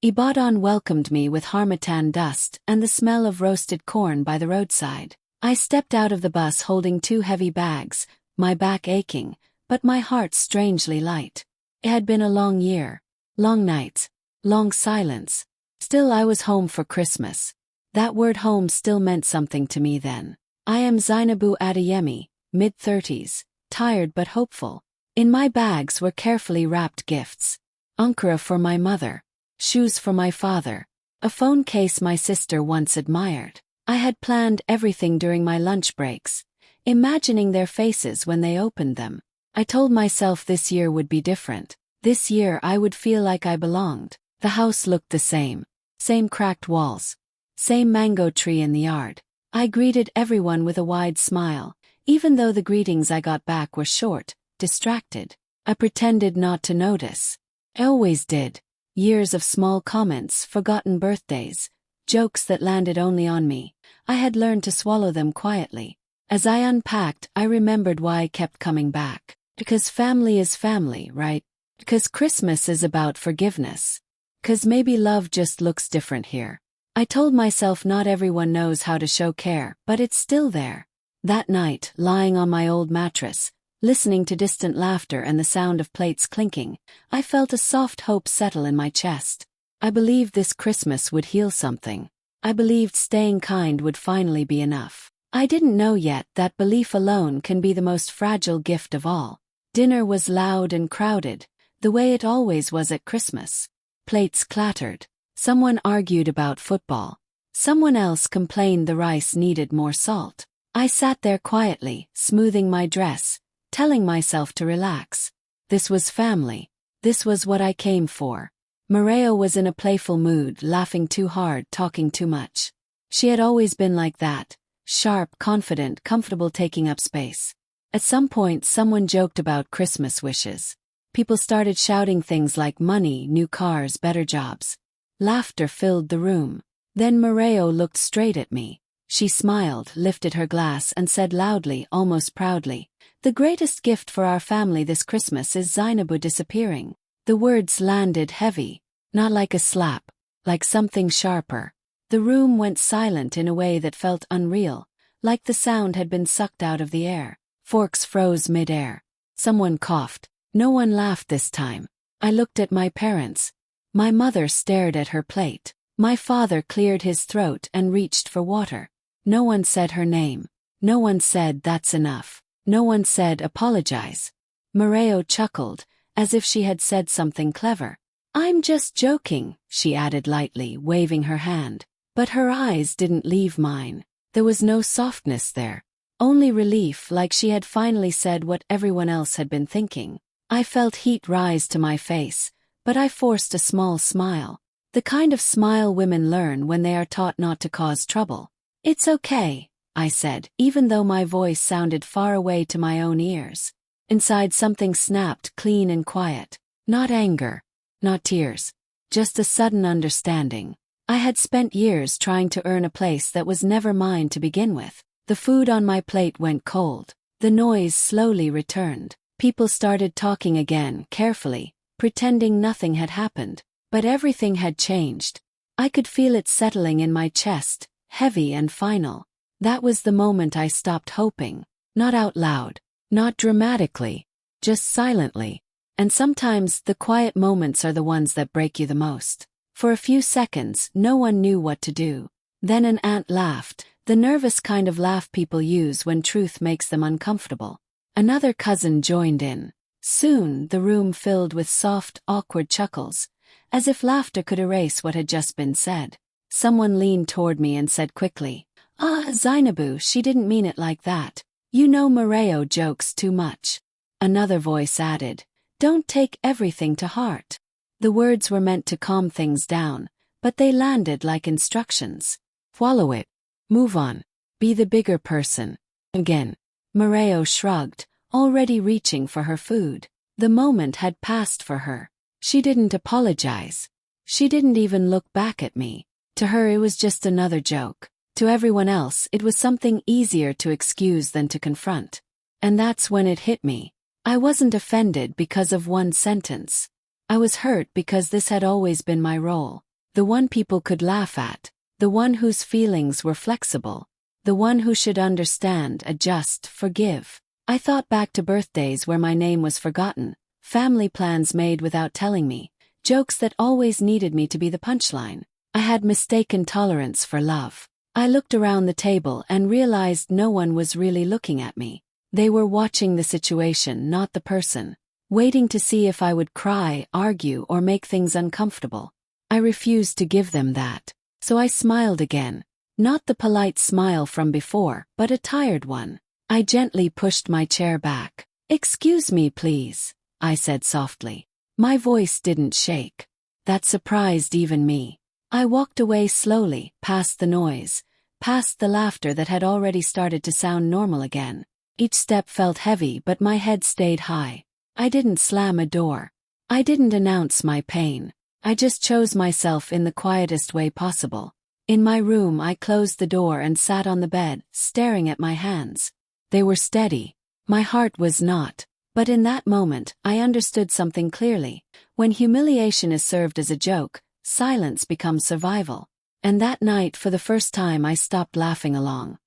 Ibadan welcomed me with harmattan dust and the smell of roasted corn by the roadside. I stepped out of the bus holding 2 heavy bags, my back aching, but my heart strangely light. It had been a long year. Long nights. Long silence. Still I was home for Christmas. That word home still meant something to me then. I am Zainabu Adeyemi, mid-30s, tired but hopeful. In my bags were carefully wrapped gifts. Ankara for my mother. Shoes for my father. A phone case my sister once admired. I had planned everything during my lunch breaks, imagining their faces when they opened them. I told myself this year would be different. This year I would feel like I belonged. The house looked the same. Same cracked walls. Same mango tree in the yard. I greeted everyone with a wide smile, even though the greetings I got back were short, distracted. I pretended not to notice. I always did. Years of small comments, forgotten birthdays, jokes that landed only on me. I had learned to swallow them quietly. As I unpacked, I remembered why I kept coming back. Because family is family, right? Because Christmas is about forgiveness. Because maybe love just looks different here. I told myself not everyone knows how to show care, but it's still there. That night, lying on my old mattress, listening to distant laughter and the sound of plates clinking, I felt a soft hope settle in my chest. I believed this Christmas would heal something. I believed staying kind would finally be enough. I didn't know yet that belief alone can be the most fragile gift of all. Dinner was loud and crowded, the way it always was at Christmas. Plates clattered. Someone argued about football. Someone else complained the rice needed more salt. I sat there quietly, smoothing my dress, telling myself to relax. This was family. This was what I came for. Maria was in a playful mood, laughing too hard, talking too much. She had always been like that, sharp, confident, comfortable taking up space. At some point someone joked about Christmas wishes. People started shouting things like money, new cars, better jobs. Laughter filled the room. Then Maria looked straight at me. She smiled, lifted her glass and said loudly, almost proudly, "The greatest gift for our family this Christmas is Zainabu disappearing." The words landed heavy, not like a slap, like something sharper. The room went silent in a way that felt unreal, like the sound had been sucked out of the air. Forks froze mid-air. Someone coughed. No one laughed this time. I looked at my parents. My mother stared at her plate. My father cleared his throat and reached for water. No one said her name. No one said, "That's enough." No one said, "Apologize." Maria chuckled, as if she had said something clever. "I'm just joking," she added lightly, waving her hand. But her eyes didn't leave mine. There was no softness there. Only relief, like she had finally said what everyone else had been thinking. I felt heat rise to my face, but I forced a small smile. The kind of smile women learn when they are taught not to cause trouble. "It's okay," I said, even though my voice sounded far away to my own ears. Inside something snapped clean and quiet. Not anger. Not tears. Just a sudden understanding. I had spent years trying to earn a place that was never mine to begin with. The food on my plate went cold. The noise slowly returned. People started talking again, carefully, pretending nothing had happened. But everything had changed. I could feel it settling in my chest, heavy and final. That was the moment I stopped hoping. Not out loud. Not dramatically. Just silently. And sometimes the quiet moments are the ones that break you the most. For a few seconds, no one knew what to do. Then an aunt laughed, the nervous kind of laugh people use when truth makes them uncomfortable. Another cousin joined in. Soon, the room filled with soft, awkward chuckles, as if laughter could erase what had just been said. Someone leaned toward me and said quickly, Zainabu, she didn't mean it like that. You know Maria jokes too much." Another voice added, "Don't take everything to heart." The words were meant to calm things down, but they landed like instructions. Swallow it. Move on. Be the bigger person. Again. Maria shrugged, already reaching for her food. The moment had passed for her. She didn't apologize. She didn't even look back at me. To her it was just another joke. To everyone else it was something easier to excuse than to confront. And that's when it hit me. I wasn't offended because of one sentence. I was hurt because this had always been my role. The one people could laugh at. The one whose feelings were flexible. The one who should understand, adjust, forgive. I thought back to birthdays where my name was forgotten, family plans made without telling me, jokes that always needed me to be the punchline. I had mistaken tolerance for love. I looked around the table and realized no one was really looking at me. They were watching the situation, not the person, waiting to see if I would cry, argue, or make things uncomfortable. I refused to give them that. So I smiled again. Not the polite smile from before, but a tired one. I gently pushed my chair back. "Excuse me, please," I said softly. My voice didn't shake. That surprised even me. I walked away slowly, past the noise, past the laughter that had already started to sound normal again. Each step felt heavy, but my head stayed high. I didn't slam a door. I didn't announce my pain. I just chose myself in the quietest way possible. In my room, I closed the door and sat on the bed, staring at my hands. They were steady. My heart was not. But in that moment, I understood something clearly. When humiliation is served as a joke, silence becomes survival. And that night, for the first time, I stopped laughing along.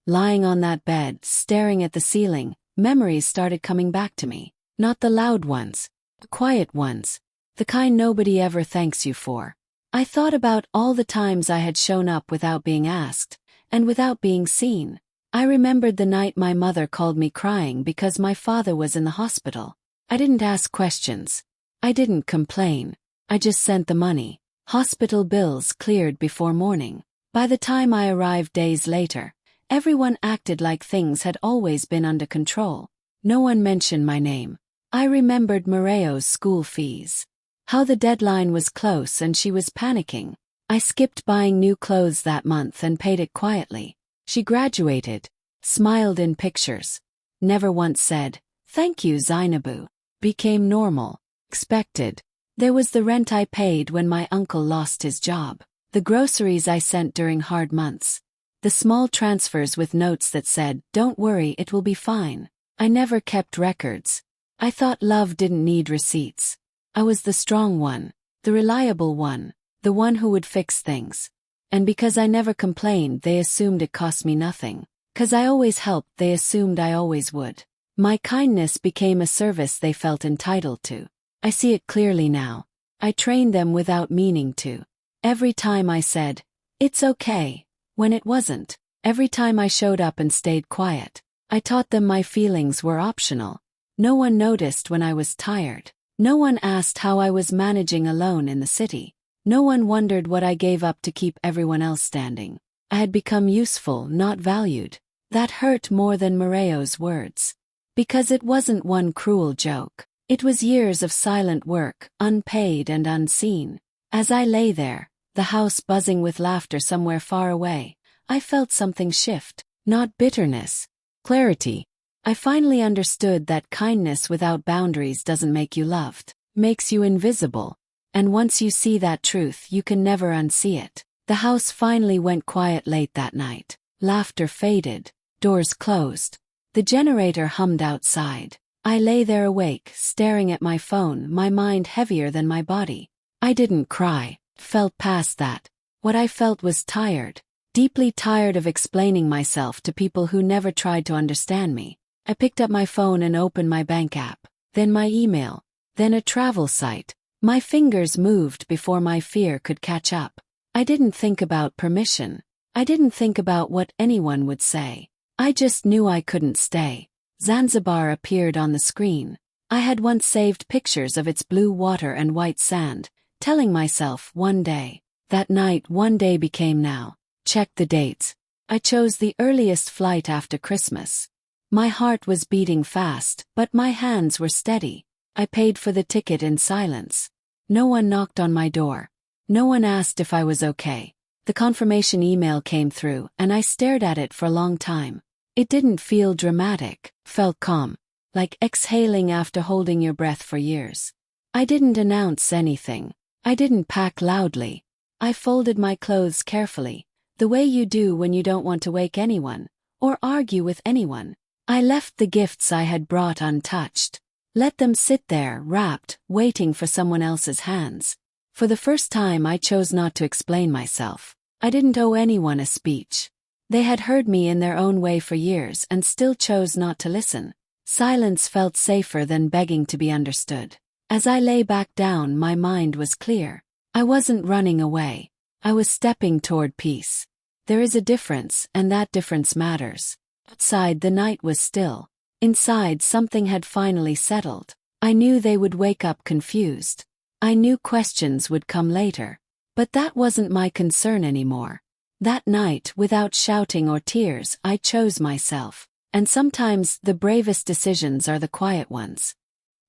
Lying on that bed, staring at the ceiling, memories started coming back to me. Not the loud ones. The quiet ones. The kind nobody ever thanks you for. I thought about all the times I had shown up without being asked, and without being seen. I remembered the night my mother called me crying because my father was in the hospital. I didn't ask questions. I didn't complain. I just sent the money. Hospital bills cleared before morning. By the time I arrived days later, everyone acted like things had always been under control. No one mentioned my name. I remembered Mireille's school fees. How the deadline was close and she was panicking. I skipped buying new clothes that month and paid it quietly. She graduated, smiled in pictures, never once said, "Thank you, Zainabu." Became normal, expected. There was the rent I paid when my uncle lost his job, the groceries I sent during hard months, the small transfers with notes that said, "Don't worry, it will be fine." I never kept records. I thought love didn't need receipts. I was the strong one, the reliable one, the one who would fix things. And because I never complained, they assumed it cost me nothing. 'Cause I always helped, they assumed I always would. My kindness became a service they felt entitled to. I see it clearly now. I trained them without meaning to. Every time I said, "It's okay," when it wasn't. Every time I showed up and stayed quiet. I taught them my feelings were optional. No one noticed when I was tired. No one asked how I was managing alone in the city. No one wondered what I gave up to keep everyone else standing. I had become useful, not valued. That hurt more than Mireille's words. Because it wasn't one cruel joke. It was years of silent work, unpaid and unseen. As I lay there, the house buzzing with laughter somewhere far away, I felt something shift. Not bitterness. Clarity. I finally understood that kindness without boundaries doesn't make you loved. Makes you invisible. And once you see that truth, you can never unsee it. The house finally went quiet late that night. Laughter faded. Doors closed. The generator hummed outside. I lay there awake, staring at my phone, my mind heavier than my body. I didn't cry. Felt past that. What I felt was tired. Deeply tired of explaining myself to people who never tried to understand me. I picked up my phone and opened my bank app. Then my email. Then a travel site. My fingers moved before my fear could catch up. I didn't think about permission. I didn't think about what anyone would say. I just knew I couldn't stay. Zanzibar appeared on the screen. I had once saved pictures of its blue water and white sand, telling myself one day. That night, one day became now. Checked the dates. I chose the earliest flight after Christmas. My heart was beating fast, but my hands were steady. I paid for the ticket in silence. No one knocked on my door. No one asked if I was okay. The confirmation email came through, and I stared at it for a long time. It didn't feel dramatic, felt calm, like exhaling after holding your breath for years. I didn't announce anything. I didn't pack loudly. I folded my clothes carefully, the way you do when you don't want to wake anyone, or argue with anyone. I left the gifts I had brought untouched. Let them sit there, wrapped, waiting for someone else's hands. For the first time I chose not to explain myself. I didn't owe anyone a speech. They had heard me in their own way for years and still chose not to listen. Silence felt safer than begging to be understood. As I lay back down, my mind was clear. I wasn't running away. I was stepping toward peace. There is a difference, and that difference matters. Outside, the night was still. Inside, something had finally settled. I knew they would wake up confused. I knew questions would come later. But that wasn't my concern anymore. That night, without shouting or tears, I chose myself. And sometimes the bravest decisions are the quiet ones.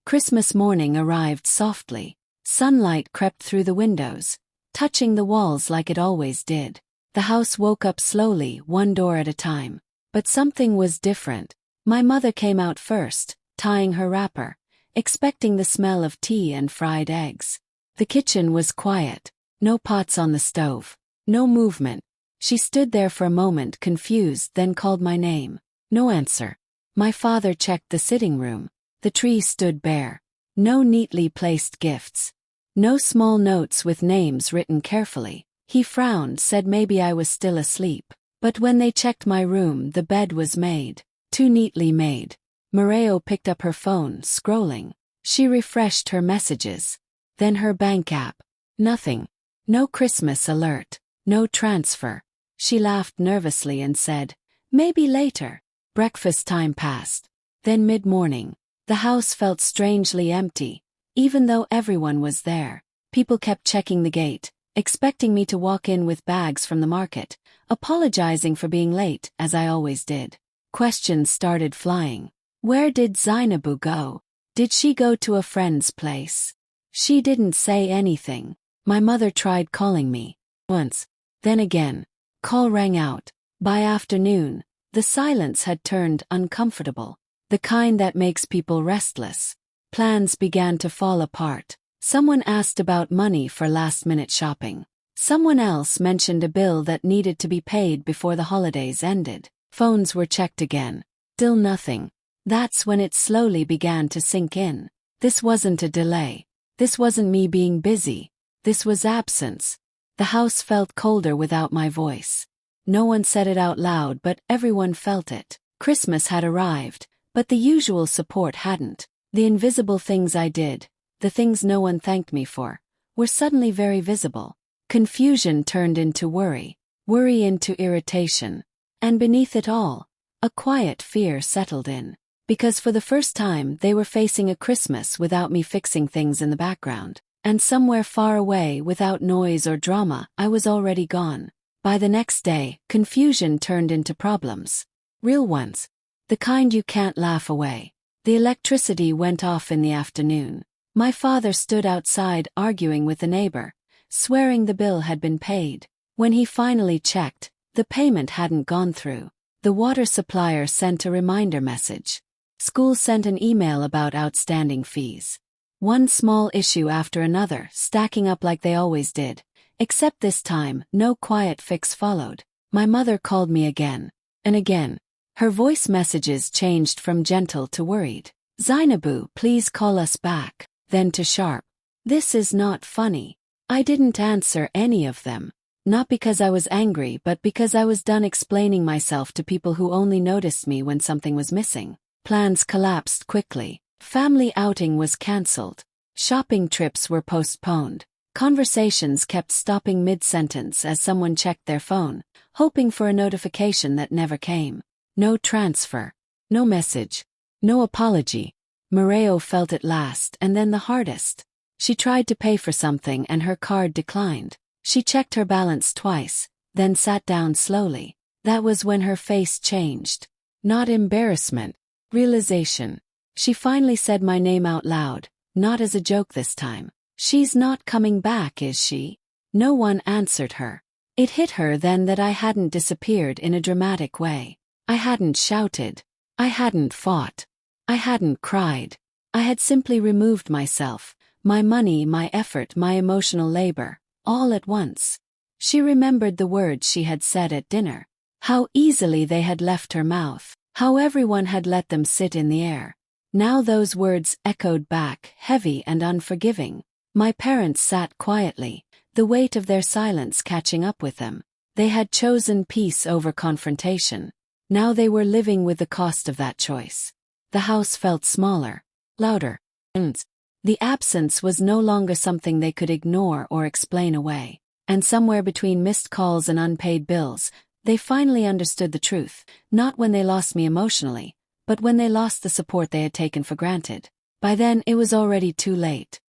Christmas morning arrived softly. Sunlight crept through the windows, touching the walls like it always did. The house woke up slowly, one door at a time. But something was different. My mother came out first, tying her wrapper, expecting the smell of tea and fried eggs. The kitchen was quiet. No pots on the stove. No movement. She stood there for a moment, confused, then called my name. No answer. My father checked the sitting room. The tree stood bare. No neatly placed gifts. No small notes with names written carefully. He frowned, said maybe I was still asleep. But when they checked my room, the bed was made. Too neatly made. Mareo picked up her phone, scrolling. She refreshed her messages. Then her bank app. Nothing. No Christmas alert. No transfer. She laughed nervously and said, "Maybe later." Breakfast time passed. Then mid-morning. The house felt strangely empty. Even though everyone was there. People kept checking the gate, expecting me to walk in with bags from the market, apologizing for being late, as I always did. Questions started flying. Where did Zainabu go? Did she go to a friend's place? She didn't say anything. My mother tried calling me. Once. Then again. Call rang out. By afternoon, the silence had turned uncomfortable. The kind that makes people restless. Plans began to fall apart. Someone asked about money for last-minute shopping. Someone else mentioned a bill that needed to be paid before the holidays ended. Phones were checked again. Still nothing. That's when it slowly began to sink in. This wasn't a delay. This wasn't me being busy. This was absence. The house felt colder without my voice. No one said it out loud, but everyone felt it. Christmas had arrived, but the usual support hadn't. The invisible things I did, the things no one thanked me for, were suddenly very visible. Confusion turned into worry, worry into irritation. And beneath it all, a quiet fear settled in. Because for the first time they were facing a Christmas without me fixing things in the background. And somewhere far away, without noise or drama, I was already gone. By the next day, confusion turned into problems. Real ones. The kind you can't laugh away. The electricity went off in the afternoon. My father stood outside arguing with the neighbor, swearing the bill had been paid. When he finally checked, the payment hadn't gone through. The water supplier sent a reminder message. School sent an email about outstanding fees. One small issue after another, stacking up like they always did. Except this time, no quiet fix followed. My mother called me again. And again. Her voice messages changed from gentle to worried. "Zainabu, please call us back." Then to sharp. "This is not funny." I didn't answer any of them. Not because I was angry, but because I was done explaining myself to people who only noticed me when something was missing. Plans collapsed quickly. Family outing was cancelled. Shopping trips were postponed. Conversations kept stopping mid-sentence as someone checked their phone, hoping for a notification that never came. No transfer. No message. No apology. Mareo felt it last and then the hardest. She tried to pay for something and her card declined. She checked her balance twice, then sat down slowly. That was when her face changed. Not embarrassment. Realization. She finally said my name out loud, not as a joke this time. "She's not coming back, is she?" No one answered her. It hit her then that I hadn't disappeared in a dramatic way. I hadn't shouted. I hadn't fought. I hadn't cried. I had simply removed myself, my money, my effort, my emotional labor, all at once. She remembered the words she had said at dinner. How easily they had left her mouth. How everyone had let them sit in the air. Now those words echoed back, heavy and unforgiving. My parents sat quietly, the weight of their silence catching up with them. They had chosen peace over confrontation. Now they were living with the cost of that choice. The house felt smaller, louder, and the absence was no longer something they could ignore or explain away. And somewhere between missed calls and unpaid bills, they finally understood the truth, not when they lost me emotionally, but when they lost the support they had taken for granted. By then it was already too late.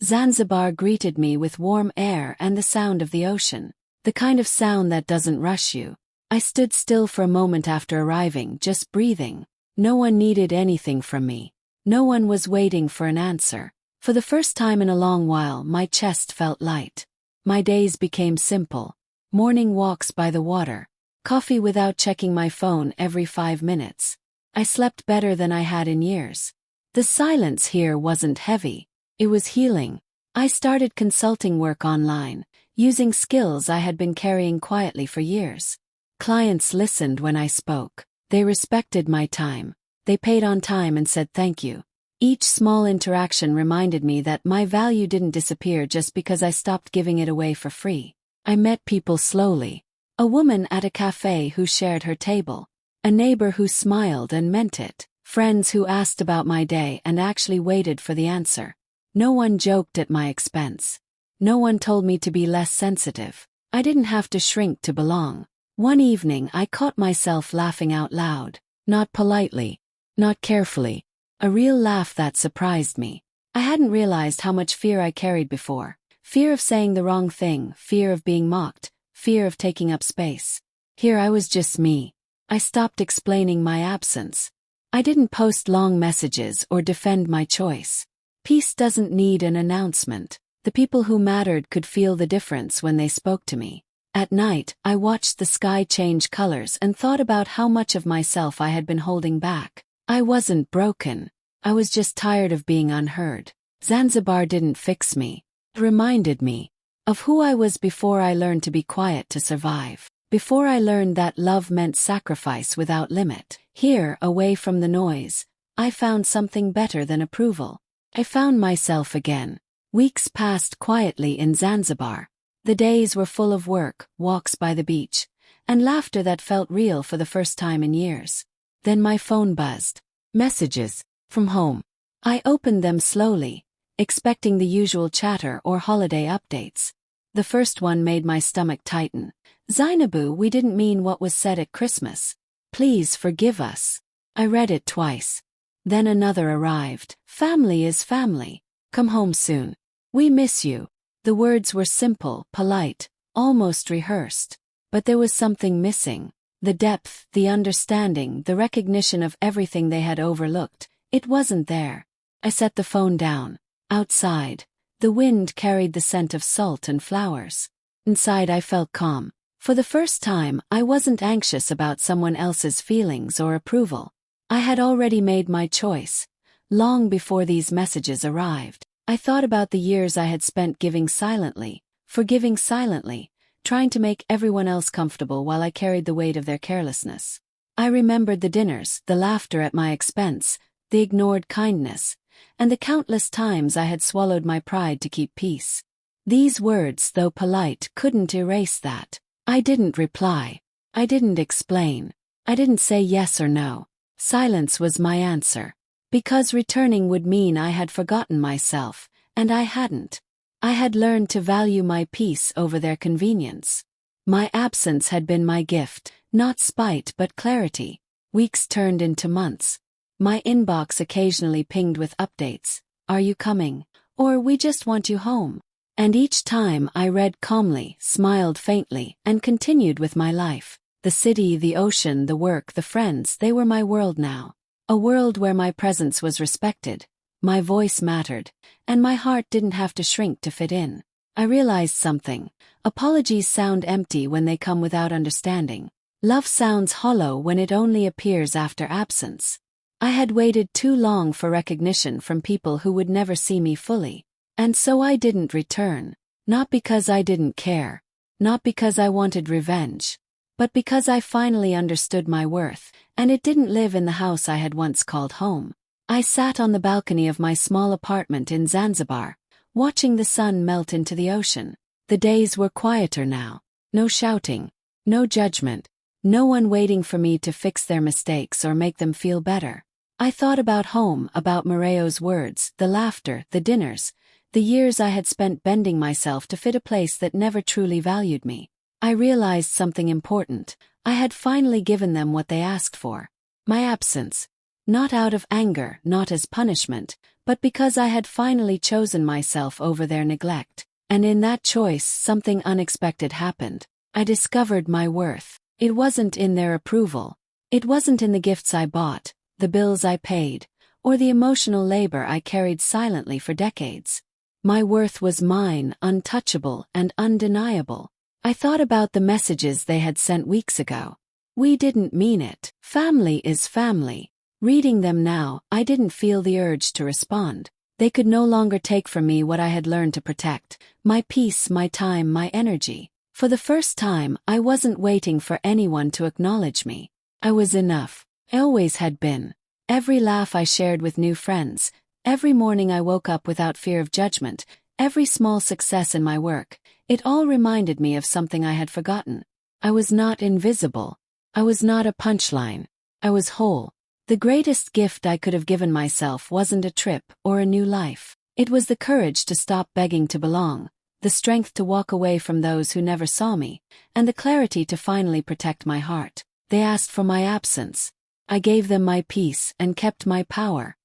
Zanzibar greeted me with warm air and the sound of the ocean, the kind of sound that doesn't rush you. I stood still for a moment after arriving, just breathing. No one needed anything from me. No one was waiting for an answer. For the first time in a long while, my chest felt light. My days became simple. Morning walks by the water. Coffee without checking my phone every 5 minutes. I slept better than I had in years. The silence here wasn't heavy. It was healing. I started consulting work online, using skills I had been carrying quietly for years. Clients listened when I spoke. They respected my time. They paid on time and said thank you. Each small interaction reminded me that my value didn't disappear just because I stopped giving it away for free. I met people slowly. A woman at a cafe who shared her table. A neighbor who smiled and meant it. Friends who asked about my day and actually waited for the answer. No one joked at my expense. No one told me to be less sensitive. I didn't have to shrink to belong. One evening I caught myself laughing out loud. Not politely. Not carefully. A real laugh that surprised me. I hadn't realized how much fear I carried before. Fear of saying the wrong thing, fear of being mocked, fear of taking up space. Here I was just me. I stopped explaining my absence. I didn't post long messages or defend my choice. Peace doesn't need an announcement. The people who mattered could feel the difference when they spoke to me. At night, I watched the sky change colors and thought about how much of myself I had been holding back. I wasn't broken. I was just tired of being unheard. Zanzibar didn't fix me. It reminded me of who I was before I learned to be quiet to survive. Before I learned that love meant sacrifice without limit. Here, away from the noise, I found something better than approval. I found myself again. Weeks passed quietly in Zanzibar. The days were full of work, walks by the beach, and laughter that felt real for the first time in years. Then my phone buzzed. Messages. From home. I opened them slowly, expecting the usual chatter or holiday updates. The first one made my stomach tighten. Zainabu, we didn't mean what was said at Christmas. Please forgive us. I read it twice. Then another arrived. Family is family. Come home soon. We miss you. The words were simple, polite, almost rehearsed. But there was something missing. The depth, the understanding, the recognition of everything they had overlooked. It wasn't there. I set the phone down. Outside, the wind carried the scent of salt and flowers. Inside I felt calm. For the first time, I wasn't anxious about someone else's feelings or approval. I had already made my choice. Long before these messages arrived, I thought about the years I had spent giving silently, forgiving silently, trying to make everyone else comfortable while I carried the weight of their carelessness. I remembered the dinners, the laughter at my expense, the ignored kindness, and the countless times I had swallowed my pride to keep peace. These words, though polite, couldn't erase that. I didn't reply. I didn't explain. I didn't say yes or no. Silence was my answer. Because returning would mean I had forgotten myself, and I hadn't. I had learned to value my peace over their convenience. My absence had been my gift, not spite but clarity. Weeks turned into months. My inbox occasionally pinged with updates. Are you coming? Or we just want you home. And each time I read calmly, smiled faintly, and continued with my life. The city, the ocean, the work, the friends, they were my world now. A world where my presence was respected, my voice mattered, and my heart didn't have to shrink to fit in. I realized something. Apologies sound empty when they come without understanding. Love sounds hollow when it only appears after absence. I had waited too long for recognition from people who would never see me fully. And so I didn't return. Not because I didn't care. Not because I wanted revenge. But because I finally understood my worth, and it didn't live in the house I had once called home. I sat on the balcony of my small apartment in Zanzibar, watching the sun melt into the ocean. The days were quieter now. No shouting, no judgment, no one waiting for me to fix their mistakes or make them feel better. I thought about home, about Moreo's words, the laughter, the dinners, the years I had spent bending myself to fit a place that never truly valued me. I realized something important. I had finally given them what they asked for. My absence. Not out of anger, not as punishment, but because I had finally chosen myself over their neglect. And in that choice, something unexpected happened. I discovered my worth. It wasn't in their approval. It wasn't in the gifts I bought, the bills I paid, or the emotional labor I carried silently for decades. My worth was mine, untouchable and undeniable. I thought about the messages they had sent weeks ago. We didn't mean it. Family is family. Reading them now, I didn't feel the urge to respond. They could no longer take from me what I had learned to protect, my peace, my time, my energy. For the first time, I wasn't waiting for anyone to acknowledge me. I was enough. I always had been. Every laugh I shared with new friends, every morning I woke up without fear of judgment, every small success in my work, it all reminded me of something I had forgotten. I was not invisible. I was not a punchline. I was whole. The greatest gift I could have given myself wasn't a trip or a new life. It was the courage to stop begging to belong, the strength to walk away from those who never saw me, and the clarity to finally protect my heart. They asked for my absence. I gave them my peace and kept my power.